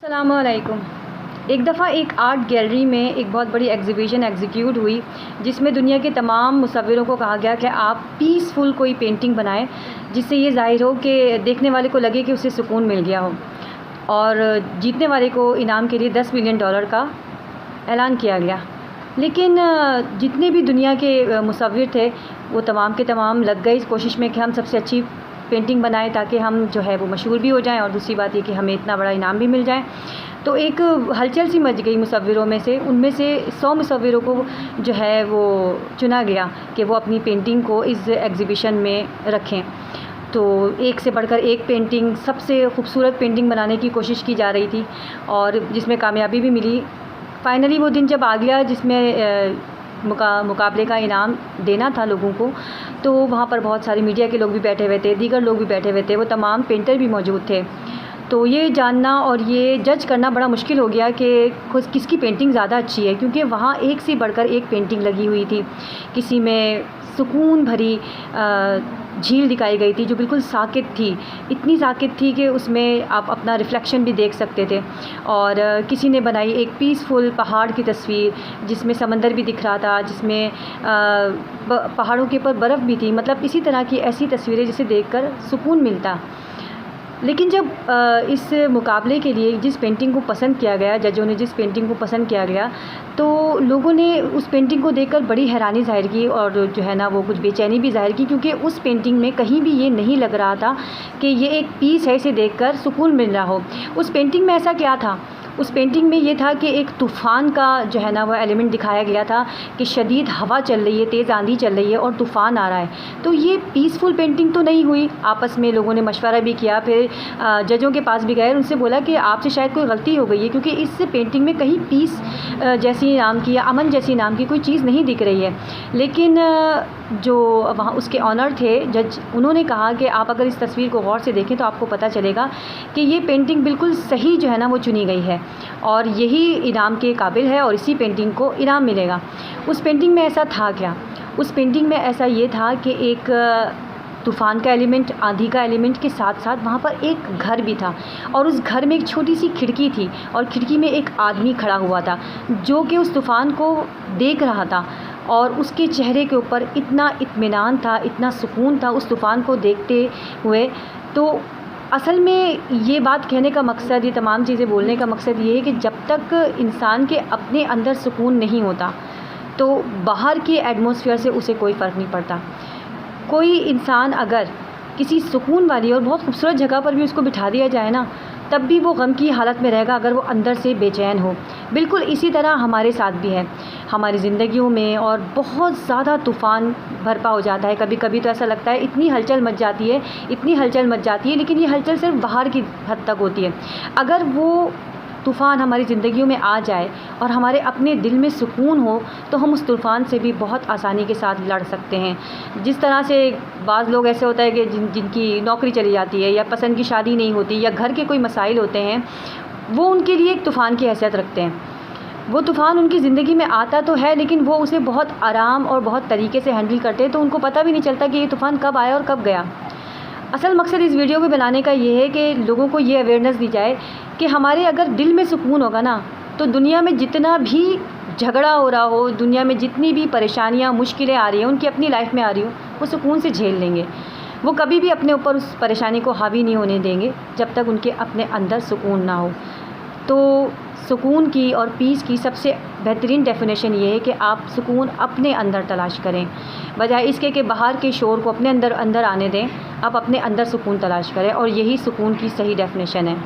अस्सलामुअलैकुम। एक दफ़ा एक आर्ट गैलरी में एक बहुत बड़ी एग्ज़िबिशन एग्जीक्यूट हुई, जिसमें दुनिया के तमाम मुसव्विरों को कहा गया कि आप पीसफुल कोई पेंटिंग बनाएं, जिससे ये ज़ाहिर हो कि देखने वाले को लगे कि उसे सुकून मिल गया हो। और जीतने वाले को इनाम के लिए $10 मिलियन का ऐलान किया गया। लेकिन जितने भी दुनिया के मुसव्विर थे, वो तमाम के तमाम लग गए इस कोशिश में कि हम सबसे अच्छी पेंटिंग बनाएं ताकि हम जो है वो मशहूर भी हो जाएं, और दूसरी बात ये कि हमें इतना बड़ा इनाम भी मिल जाए। तो एक हलचल सी मच गई मुसव्विरों में से। उनमें से 100 मुसव्विरों को जो है वो चुना गया कि वो अपनी पेंटिंग को इस एग्ज़िबिशन में रखें। तो एक से बढ़कर एक पेंटिंग, सबसे खूबसूरत पेंटिंग बनाने की कोशिश की जा रही थी, और जिसमें कामयाबी भी मिली। फ़ाइनली वो दिन जब आ गया जिसमें मुकाबले का इनाम देना था लोगों को, तो वहाँ पर बहुत सारे मीडिया के लोग भी बैठे हुए थे, दीगर लोग भी बैठे हुए थे, वो तमाम पेंटर भी मौजूद थे। तो ये जानना और ये जज करना बड़ा मुश्किल हो गया कि किसकी पेंटिंग ज़्यादा अच्छी है, क्योंकि वहाँ एक से बढ़कर एक पेंटिंग लगी हुई थी। किसी में सुकून भरी झील दिखाई गई थी जो बिल्कुल साकित थी, इतनी साकित थी कि उसमें आप अपना रिफ़्लेक्शन भी देख सकते थे। और किसी ने बनाई एक पीसफुल पहाड़ की तस्वीर, जिसमें समंदर भी दिख रहा था, जिसमें पहाड़ों के ऊपर बर्फ़ भी थी। मतलब इसी तरह की ऐसी तस्वीरें जिसे देखकर सुकून मिलता। लेकिन जब इस मुकाबले के लिए जिस पेंटिंग को पसंद किया गया, जजों ने जिस पेंटिंग को पसंद किया गया, तो लोगों ने उस पेंटिंग को देखकर बड़ी हैरानी ज़ाहिर की, और जो है ना वो कुछ बेचैनी भी ज़ाहिर की, क्योंकि उस पेंटिंग में कहीं भी ये नहीं लग रहा था कि ये एक पीस है, इसे देखकर सुकून मिल रहा हो। उस पेंटिंग में ऐसा क्या था? उस पेंटिंग में ये था कि एक तूफ़ान का जो है ना वो एलिमेंट दिखाया गया था कि शदीद हवा चल रही है, तेज़ आंधी चल रही है और तूफ़ान आ रहा है। तो ये पीसफुल पेंटिंग तो नहीं हुई। आपस में लोगों ने मशवरा भी किया, फिर जजों के पास भी गए, उनसे बोला कि आपसे शायद कोई गलती हो गई है, क्योंकि इस पेंटिंग में कहीं पीस जैसी नाम की या अमन जैसी नाम की कोई चीज़ नहीं दिख रही है। लेकिन जो वहाँ उसके ऑनर थे जज, उन्होंने कहा कि आप अगर इस तस्वीर को गौर से देखें तो आपको पता चलेगा कि ये पेंटिंग बिल्कुल सही जो है ना वो चुनी गई है, और यही इनाम के काबिल है, और इसी पेंटिंग को इनाम मिलेगा। उस पेंटिंग में ऐसा था क्या? उस पेंटिंग में ऐसा ये था कि एक तूफ़ान का एलिमेंट, आंधी का एलिमेंट के साथ साथ वहाँ पर एक घर भी था, और उस घर में एक छोटी सी खिड़की थी, और खिड़की में एक आदमी खड़ा हुआ था जो कि उस तूफ़ान को देख रहा था, और उसके चेहरे के ऊपर इतना इत्मीनान था, इतना सुकून था उस तूफ़ान को देखते हुए। तो असल में ये बात कहने का मकसद, ये तमाम चीज़ें बोलने का मकसद ये है कि जब तक इंसान के अपने अंदर सुकून नहीं होता, तो बाहर के एटमॉस्फेयर से उसे कोई फ़र्क नहीं पड़ता। कोई इंसान अगर किसी सुकून वाली और बहुत खूबसूरत जगह पर भी उसको बिठा दिया जाए ना, तब भी वो गम की हालत में रहेगा अगर वो अंदर से बेचैन हो। बिल्कुल इसी तरह हमारे साथ भी है, हमारी ज़िंदगियों में और बहुत ज़्यादा तूफ़ान बरपा हो जाता है। कभी कभी तो ऐसा लगता है इतनी हलचल मच जाती है, इतनी हलचल मच जाती है, लेकिन ये हलचल सिर्फ बाहर की हद तक होती है। अगर वो तूफ़ान हमारी ज़िंदगियों में आ जाए और हमारे अपने दिल में सुकून हो, तो हम उस तूफ़ान से भी बहुत आसानी के साथ लड़ सकते हैं। जिस तरह से बाज़ लोग ऐसे होता है कि जिनकी नौकरी चली जाती है, या पसंद की शादी नहीं होती, या घर के कोई मसाइल होते हैं, वो उनके लिए एक तूफ़ान की हैसियत रखते हैं। वो तूफ़ान उनकी ज़िंदगी में आता तो है, लेकिन वो उसे बहुत आराम और बहुत तरीके से हैंडल करते हैं, तो उनको पता भी नहीं चलता कि ये तूफ़ान कब आया और कब गया। असल मकसद इस वीडियो को बनाने का ये है कि लोगों को ये अवेयरनेस दी जाए कि हमारे अगर दिल में सुकून होगा ना, तो दुनिया में जितना भी झगड़ा हो रहा हो, दुनिया में जितनी भी परेशानियां, मुश्किलें आ रही हैं, उनकी अपनी लाइफ में आ रही हो, वो सुकून से झेल लेंगे। वो कभी भी अपने ऊपर उस परेशानी को हावी नहीं होने देंगे जब तक उनके अपने अंदर सुकून ना हो। तो सुकून की और पीस की सबसे बेहतरीन डेफिनेशन ये है कि आप सुकून अपने अंदर तलाश करें, बजाय इसके कि बाहर के शोर को अपने अंदर आने दें। आप अपने अंदर सुकून तलाश करें, और यही सुकून की सही डेफिनेशन है।